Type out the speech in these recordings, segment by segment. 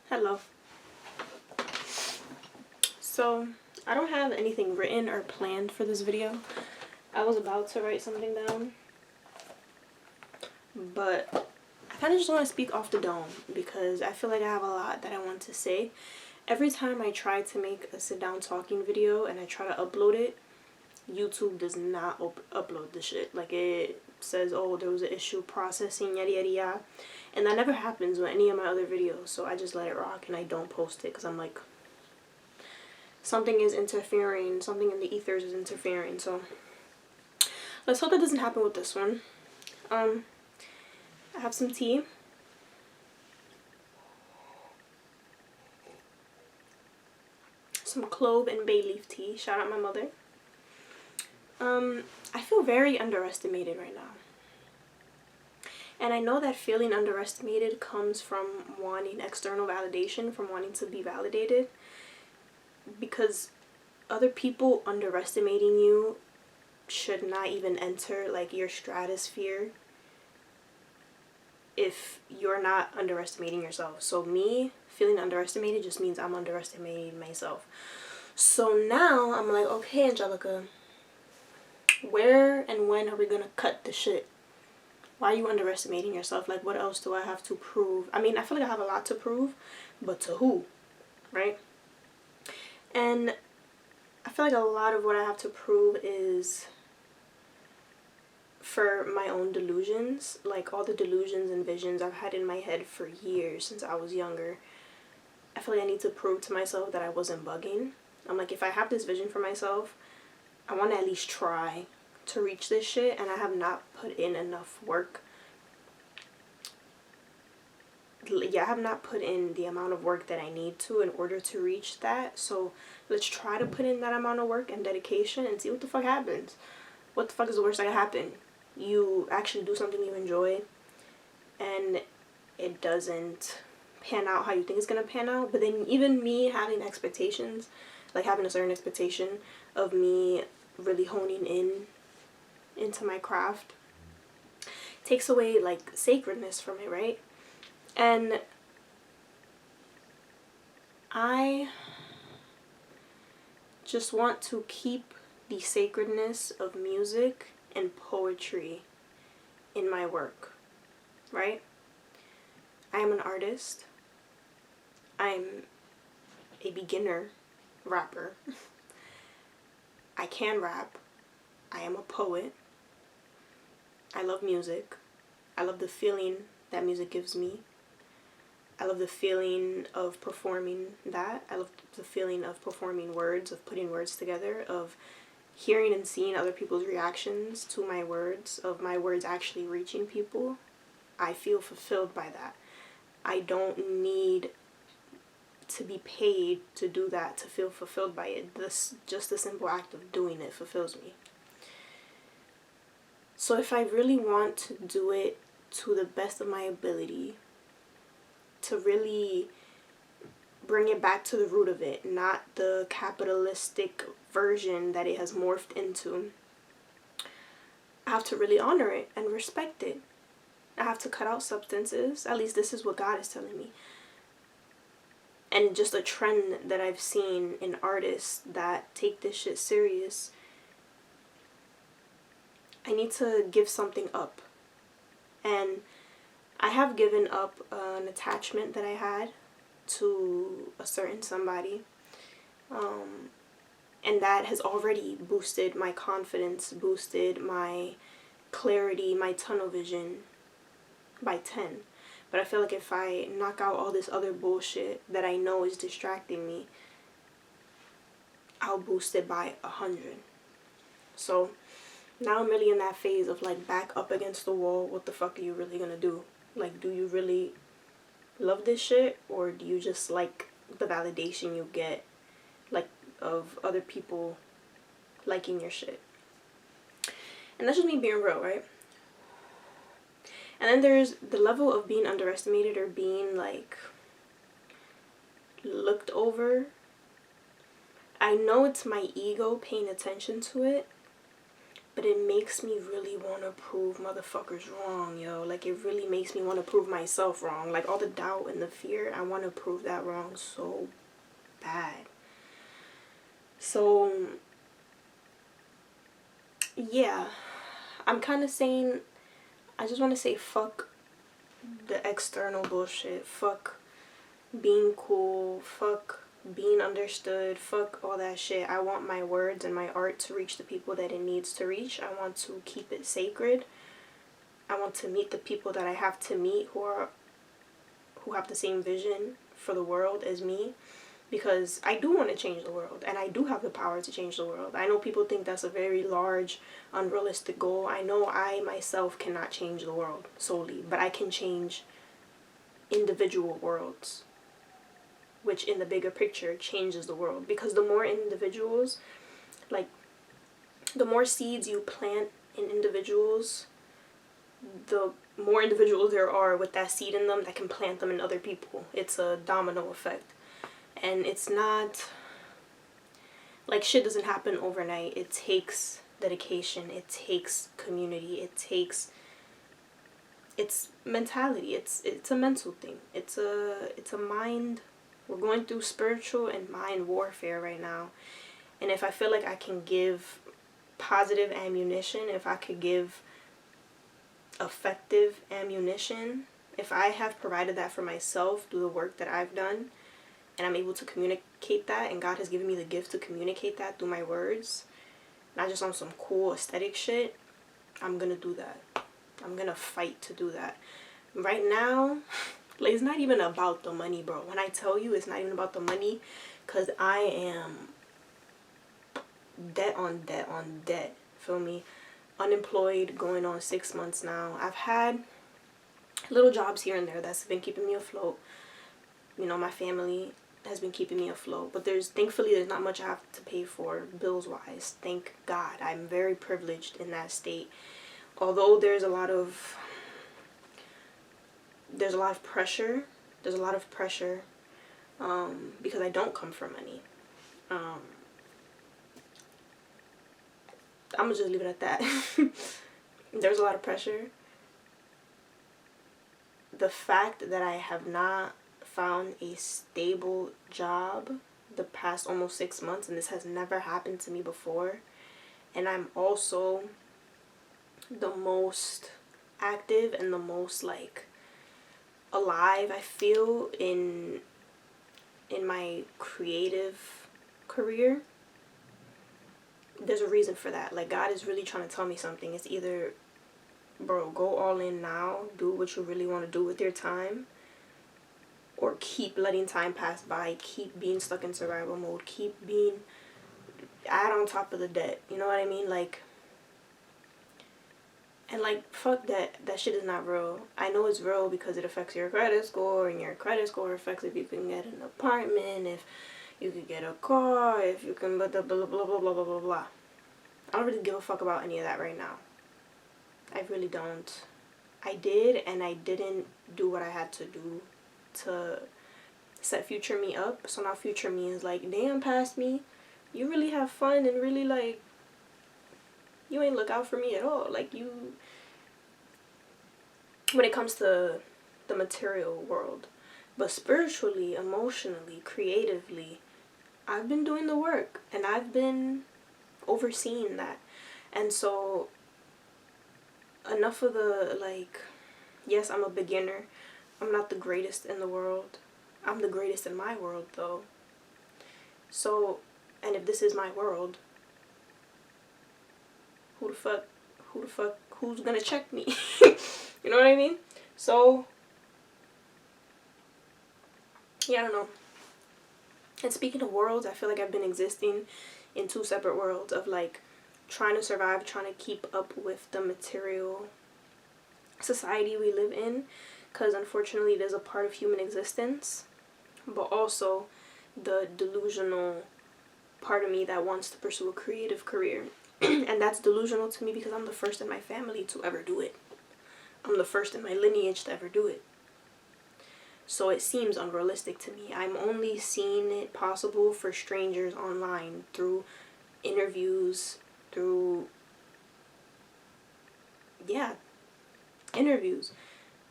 Hello. So, I don't have anything written or planned for this video. I was about to write something down, but I kind of just want to speak off the dome because I feel like I have a lot that I want to say. Every time I try to make a sit-down talking video and I try to upload it, YouTube does not upload the shit. Like, it says, oh, there was an issue processing, yada yada yada. And that never happens with any of my other videos, so I just let it rock and I don't post it because I'm like, something is interfering, something in the ethers is interfering. So let's hope that doesn't happen with this one. I have some tea. Some clove and bay leaf tea. Shout out my mother. I feel very underestimated right now. And I know that feeling underestimated comes from wanting external validation, from wanting to be validated. Because other people underestimating you should not even enter like your stratosphere if you're not underestimating yourself. So me feeling underestimated just means I'm underestimating myself. So now I'm like, okay, Angelica, where and when are we gonna cut the shit? Why are you underestimating yourself? Like, what else do I have to prove? I mean, I feel like I have a lot to prove, but to who, right? And I feel like a lot of what I have to prove is for my own delusions, like all the delusions and visions I've had in my head for years since I was younger. I feel like I need to prove to myself that I wasn't bugging. I'm like, if I have this vision for myself, I want to at least try to reach this shit, and I have not put in enough work. Yeah, I have not put in the amount of work that I need to in order to reach that. So let's try to put in that amount of work and dedication and see what the fuck happens. What the fuck is the worst that can happen? You actually do something you enjoy and it doesn't pan out how you think it's gonna pan out. But then even me having expectations, like having a certain expectation of me really honing into my craft, takes away like sacredness from it, right? And I just want to keep the sacredness of music and poetry in my work, right? I am an artist. I'm a beginner rapper. I can rap. I am a poet. I love music. I love the feeling that music gives me. I love the feeling of performing that. I love the feeling of performing words, of putting words together, of hearing and seeing other people's reactions to my words, of my words actually reaching people. I feel fulfilled by that. I don't need to be paid to do that to feel fulfilled by it. Just the simple act of doing it fulfills me. So if I really want to do it to the best of my ability, to really bring it back to the root of it, not the capitalistic version that it has morphed into, I have to really honor it and respect it. I have to cut out substances. At least this is what God is telling me. And just a trend that I've seen in artists that take this shit serious, I need to give something up. And I have given up an attachment that I had to a certain somebody. And that has already boosted my confidence, boosted my clarity, my tunnel vision by 10. But I feel like if I knock out all this other bullshit that I know is distracting me, I'll boost it by 100. So now I'm really in that phase of like back up against the wall. What the fuck are you really gonna do? Like, do you really love this shit, or do you just like the validation you get, like, of other people liking your shit? And that's just me being real, right? And then there's the level of being underestimated or being like looked over. I know it's my ego paying attention to it, but it makes me really want to prove motherfuckers wrong, yo. Like, it really makes me want to prove myself wrong. Like, all the doubt and the fear, I want to prove that wrong so bad. So, yeah, I'm kind of saying, I just want to say fuck the external bullshit. Fuck being cool. Fuck being understood. Fuck all that shit. I want my words and my art to reach the people that it needs to reach. I want to keep it sacred. I want to meet the people that I have to meet who have the same vision for the world as me, because I do want to change the world, and I do have the power to change the world. I know people think that's a very large, unrealistic goal. I know I myself cannot change the world solely, but I can change individual worlds, which in the bigger picture changes the world. Because the more individuals, like, the more seeds you plant in individuals, the more individuals there are with that seed in them that can plant them in other people. It's a domino effect. And it's not, like, shit doesn't happen overnight. It takes dedication. It takes community. It takes, it's mentality. It's a mental thing. It's a mind. We're going through spiritual and mind warfare right now. And if I feel like I can give positive ammunition, if I could give effective ammunition, if I have provided that for myself through the work that I've done, and I'm able to communicate that, and God has given me the gift to communicate that through my words, not just on some cool aesthetic shit, I'm gonna do that. I'm gonna fight to do that. Right now, like, it's not even about the money, bro. When I tell you it's not even about the money, because I am debt on debt on debt. Feel me? Unemployed, going on 6 months now. I've had little jobs here and there that's been keeping me afloat. You know, my family has been keeping me afloat, but thankfully there's not much I have to pay for bills wise. Thank God. I'm very privileged in that state. Although there's a lot of pressure. There's a lot of pressure because I don't come from money. I'm gonna just leave it at that. There's a lot of pressure. The fact that I have not found a stable job the past almost 6 months, and this has never happened to me before, and I'm also the most active and the most, like, alive I feel in my creative career. There's a reason for that. Like, God is really trying to tell me something. It's either, bro, go all in now, do what you really want to do with your time, or keep letting time pass by, keep being stuck in survival mode, keep being add on top of the debt. You know what I mean? Like, and, like, fuck that shit is not real. I know it's real because it affects your credit score, and your credit score affects if you can get an apartment, if you could get a car, if you can blah blah blah blah blah blah blah blah blah. I don't really give a fuck about any of that right now. I really don't. I did, and I didn't do what I had to do to set future me up. So now future me is like, damn, past me, you really have fun and really, like, you ain't look out for me at all. Like, you, when it comes to the material world. But spiritually, emotionally, creatively, I've been doing the work, and I've been overseeing that. And so enough of the, like, yes, I'm a beginner. I'm not the greatest in the world. I'm the greatest in my world, though. So, and if this is my world, who's gonna check me? You know what I mean? So, yeah, I don't know. And speaking of worlds, I feel like I've been existing in two separate worlds of, like, trying to survive, trying to keep up with the material society we live in, because unfortunately it is a part of human existence, but also the delusional part of me that wants to pursue a creative career. And that's delusional to me because I'm the first in my family to ever do it. I'm the first in my lineage to ever do it. So it seems unrealistic to me. I'm only seeing it possible for strangers online through interviews, through yeah, interviews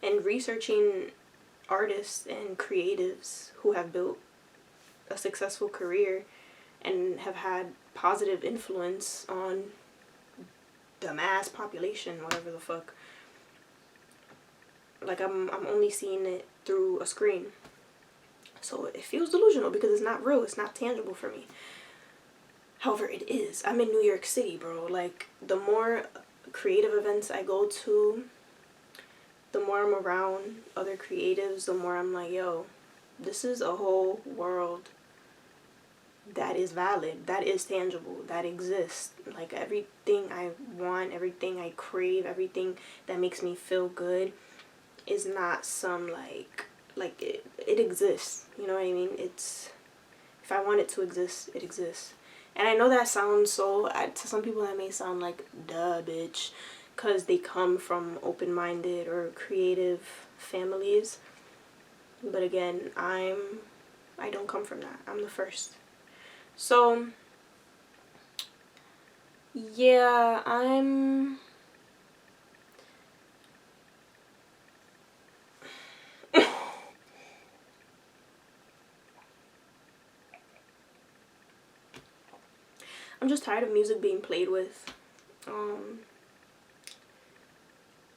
and researching artists and creatives who have built a successful career and have had positive influence on the mass population, whatever the fuck. Like I'm only seeing it through a screen. So it feels delusional because it's not real, it's not tangible for me. However, it is. I'm in New York City, bro. Like, the more creative events I go to, the more I'm around other creatives, the more I'm like, yo, this is a whole world that is valid, that is tangible, that exists. Like, everything I want, everything I crave, everything that makes me feel good is not some, like it exists. You know what I mean? It's, if I want it to exist, it exists. And I know that sounds so, to some people that may sound like, duh, bitch, because they come from open-minded or creative families. But again, I don't come from that. I'm the first. So, yeah, I'm just tired of music being played with.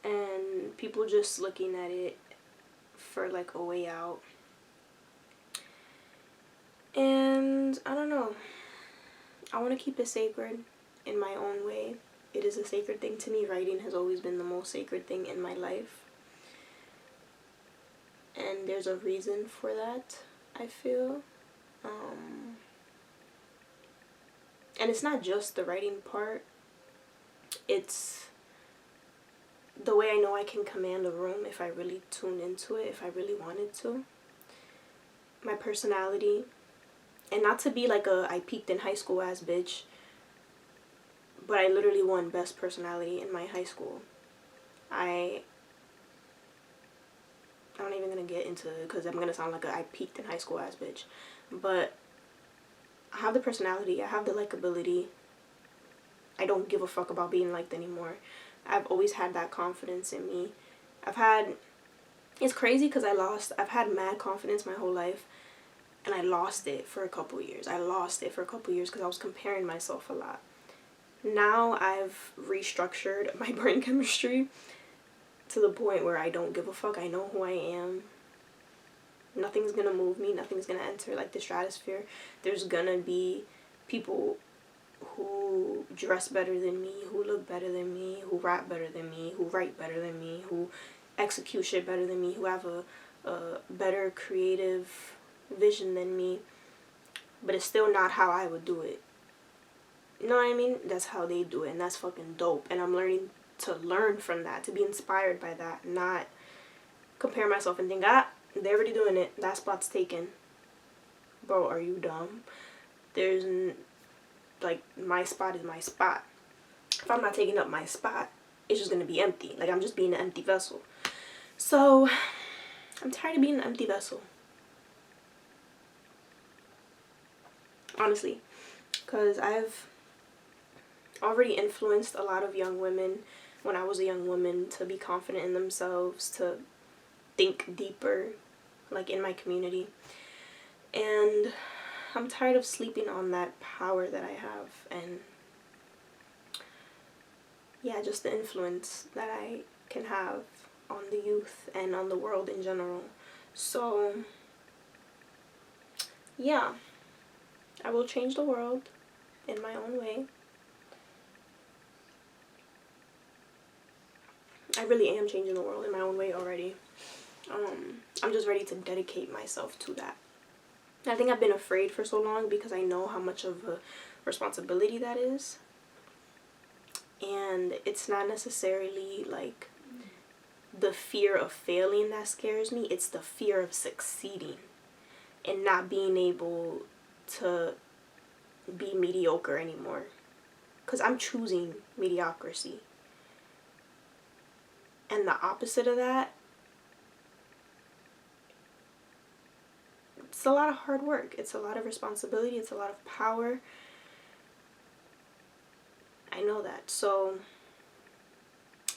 And people just looking at it for like a way out. And I don't know. I want to keep it sacred in my own way. It is a sacred thing to me. Writing has always been the most sacred thing in my life. And there's a reason for that, I feel. And it's not just the writing part. It's the way I know I can command a room if I really tune into it, if I really wanted to. My personality. And not to be like I peaked in high school ass bitch, but I literally won best personality in my high school. I'm not even gonna get into it because I'm gonna sound like I peaked in high school ass bitch. But I have the personality, I have the likability. I don't give a fuck about being liked anymore. I've always had that confidence in me. It's crazy because I've had mad confidence my whole life. And I lost it for a couple years. Because I was comparing myself a lot. Now I've restructured my brain chemistry to the point where I don't give a fuck. I know who I am. Nothing's gonna move me. Nothing's gonna enter like the stratosphere. There's gonna be people who dress better than me, who look better than me, who rap better than me, who write better than me, who execute shit better than me, who have a better creative vision than me, but it's still not how I would do it. You know what I mean? That's how they do it, and that's fucking dope. And I'm learning to learn from that, to be inspired by that, not compare myself and think, they're already doing it, that spot's taken. Bro, are you dumb? Like, my spot is my spot. If I'm not taking up my spot, it's just gonna be empty. Like, I'm just being an empty vessel. So, I'm tired of being an empty vessel. Honestly, because I've already influenced a lot of young women when I was a young woman to be confident in themselves, to think deeper, like in my community. And I'm tired of sleeping on that power that I have, and yeah, just the influence that I can have on the youth and on the world in general. So yeah, I will change the world in my own way. I really am changing the world in my own way already. I'm just ready to dedicate myself to that. I think I've been afraid for so long because I know how much of a responsibility that is. And it's not necessarily like the fear of failing that scares me. It's the fear of succeeding and not being able to be mediocre anymore. Because I'm choosing mediocrity. And the opposite of that, it's a lot of hard work. It's a lot of responsibility. It's a lot of power. I know that. So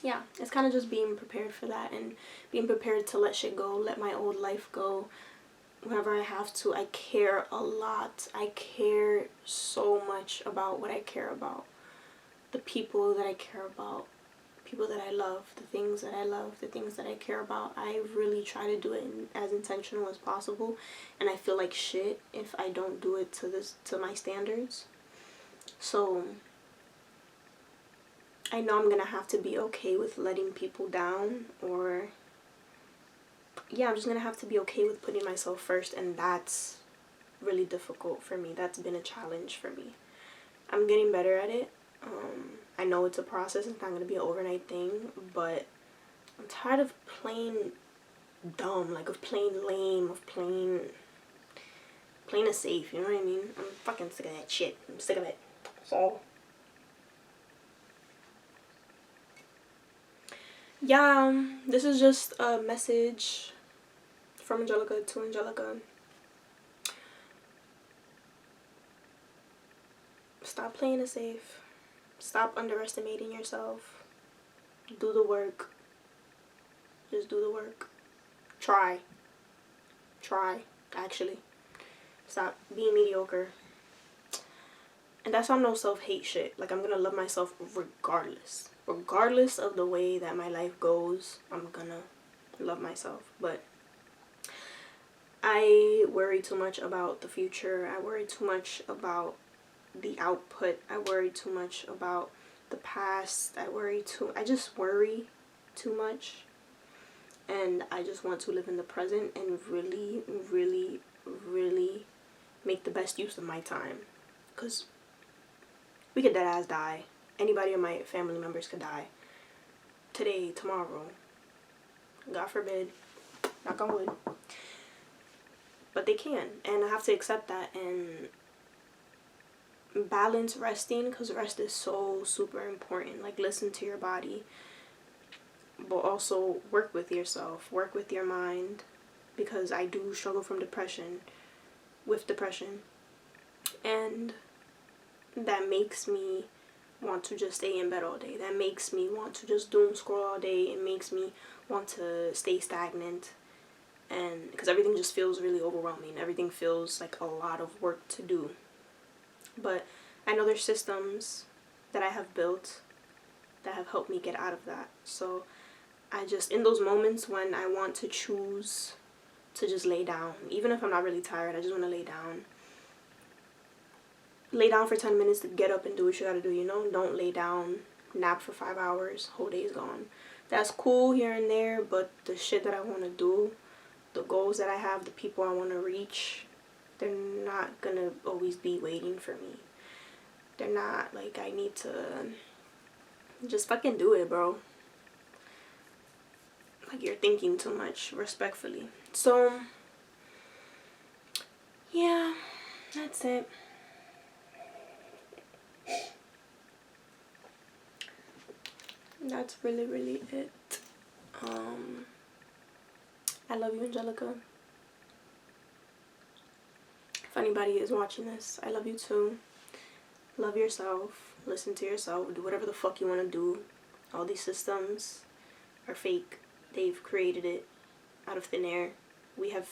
yeah, it's kind of just being prepared for that and being prepared to let shit go, let my old life go whenever I have to. I care a lot. I care so much about what I care about, the people that I care about, people that I love, the things that I love, the things that I care about. I really try to do it as intentional as possible, and I feel like shit if I don't do it to my standards. So I know I'm gonna have to be okay with letting people down, or yeah, I'm just gonna have to be okay with putting myself first, and that's really difficult for me. That's been a challenge for me. I'm getting better at it. I know it's a process. It's not gonna be an overnight thing, but I'm tired of playing dumb, like of playing lame, of playing it safe. You know what I mean? I'm fucking sick of that shit. I'm sick of it. So yeah, this is just a message from Angelica to Angelica. Stop playing it safe. Stop underestimating yourself. Do the work. Just do the work. Try, actually. Stop being mediocre. And that's on no self-hate shit. Like, I'm gonna love myself regardless. Regardless of the way that my life goes, I'm gonna love myself. But I worry too much about the future. I worry too much about the output. I worry too much about the past. I just worry too much. And I just want to live in the present and really, really, really make the best use of my time. Because we could deadass die. Anybody of my family members could die. Today, tomorrow. God forbid. Knock on wood. But they can. And I have to accept that and balance resting, because rest is so super important. Like, listen to your body. But also work with yourself. Work with your mind. Because I do struggle with depression. And that makes me want to just stay in bed all day. That makes me want to just doom scroll all day. It makes me want to stay stagnant, and because everything just feels really overwhelming. Everything feels like a lot of work to do. But I know there's systems that I have built that have helped me get out of that. So I just, in those moments when I want to choose to just lay down, even if I'm not really tired, I just want to lay down for 10 minutes to get up and do what you gotta do, you know? Don't lay down, nap for 5 hours, whole day's gone. That's cool here and there, but the shit that I want to do, the goals that I have, the people I want to reach, they're not gonna always be waiting for me. They're not. Like, I need to just fucking do it, bro. Like, you're thinking too much, respectfully. So yeah, that's it. That's really, really it. I love you, Angelica. If anybody is watching this, I love you too. Love yourself. Listen to yourself. Do whatever the fuck you want to do. All these systems are fake. They've created it out of thin air. We have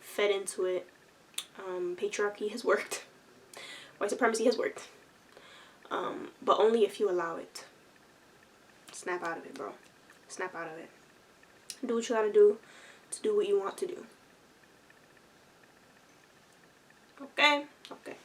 fed into it. Patriarchy has worked. White supremacy has worked. But only if you allow it. Snap out of it, bro. Snap out of it. Do what you gotta do to do what you want to do. Okay? Okay.